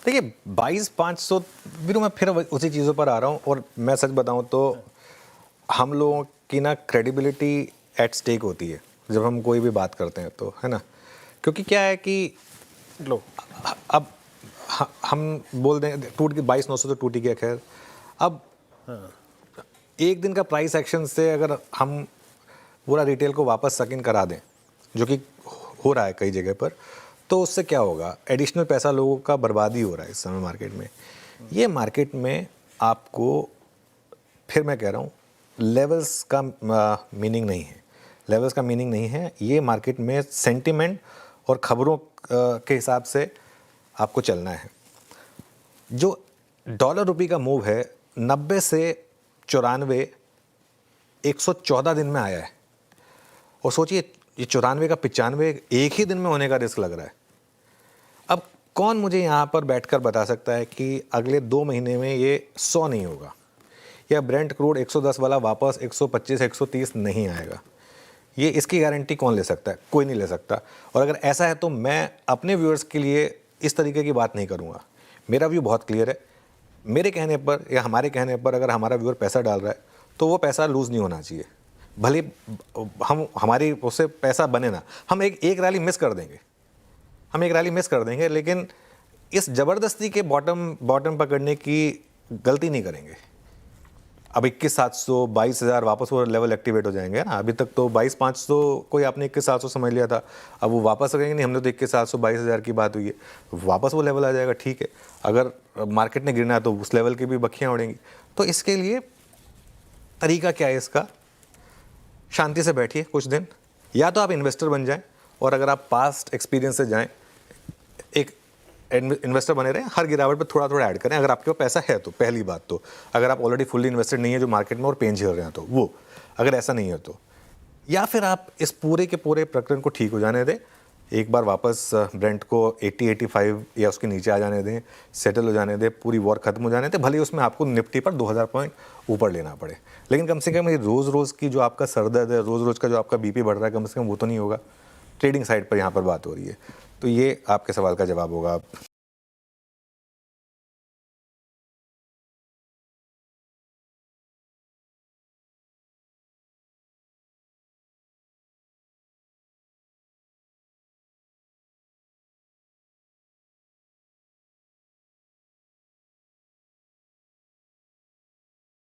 देखिए 22,500 भी मैं फिर उसी चीज़ों पर आ रहा हूँ। और मैं सच बताऊँ तो हम लोगों की ना क्रेडिबिलिटी एट स्टेक होती है जब हम कोई भी बात करते हैं तो, है ना? क्योंकि क्या है कि लो अब हम बोल दें टूट गई 22,900 तो टूट ही गया, खैर। अब एक दिन का प्राइस एक्शन से अगर हम पूरा रिटेल को वापस सक इन करा दें, जो कि हो रहा है कई जगह पर, तो उससे क्या होगा? एडिशनल पैसा लोगों का बर्बादी हो रहा है इस समय मार्केट में। ये मार्केट में आपको, फिर मैं कह रहा हूँ, लेवल्स का मीनिंग नहीं है। लेवल्स का मीनिंग नहीं है। ये मार्केट में सेंटिमेंट और खबरों के हिसाब से आपको चलना है। जो डॉलर रुपये का मूव है 90 से 94 114 दिन में आया है। और सोचिए ये 94 का 95 एक ही दिन में होने का रिस्क लग रहा है। अब कौन मुझे यहाँ पर बैठकर बता सकता है कि अगले 2 महीने में ये 100 नहीं होगा, या ब्रेंट क्रूड 110 वाला वापस 125 130 नहीं आएगा? ये इसकी गारंटी कौन ले सकता है? कोई नहीं ले सकता। और अगर ऐसा है तो मैं अपने व्यूअर्स के लिए इस तरीके की बात नहीं करूँगा। मेरा व्यू बहुत क्लियर है। मेरे कहने पर या हमारे कहने पर अगर हमारा व्यूअर पैसा डाल रहा है तो वो पैसा लूज़ नहीं होना चाहिए। भले हमारी उससे पैसा बने ना, हम एक रैली मिस कर देंगे, लेकिन इस ज़बरदस्ती के बॉटम पकड़ने की गलती नहीं करेंगे। अब 21,700 22,000 वापस वो लेवल एक्टिवेट हो जाएंगे ना। अभी तक तो 22,500 कोई आपने 21,700 समझ लिया था, अब वो वापस करेंगे नहीं। हमने तो 21,700 22,000 की बात हुई है, वापस वो लेवल आ जाएगा। ठीक है, अगर मार्केट ने गिरना है तो उस लेवल की भी बखियाँ उड़ेंगी। तो इसके लिए तरीका क्या है इसका? शांति से बैठिए कुछ दिन, या तो आप इन्वेस्टर बन जाएं, और अगर आप पास्ट एक्सपीरियंस से जाएं, एक इन्वेस्टर बने रहें, हर गिरावट पे थोड़ा थोड़ा ऐड करें अगर आपके पास पैसा है तो। पहली बात तो, अगर आप ऑलरेडी फुल्ली इन्वेस्टेड नहीं है जो मार्केट में और पेन झेल रहे हैं तो वो, अगर ऐसा नहीं है तो, या फिर आप इस पूरे के पूरे प्रकरण को ठीक हो जाने दें, एक बार वापस ब्रेंट को 80-85 या उसके नीचे आ जाने दें, सेटल हो जाने दें, पूरी वॉर खत्म हो जाने दें। भले ही उसमें आपको निफ्टी पर 2,000 पॉइंट ऊपर लेना पड़े, लेकिन कम से कम ये रोज़ की जो आपका सरदर्द है, रोज़ का जो आपका बीपी बढ़ रहा है, कम से कम वो तो नहीं होगा। ट्रेडिंग साइड पर यहाँ पर बात हो रही है। तो ये आपके सवाल का जवाब होगा।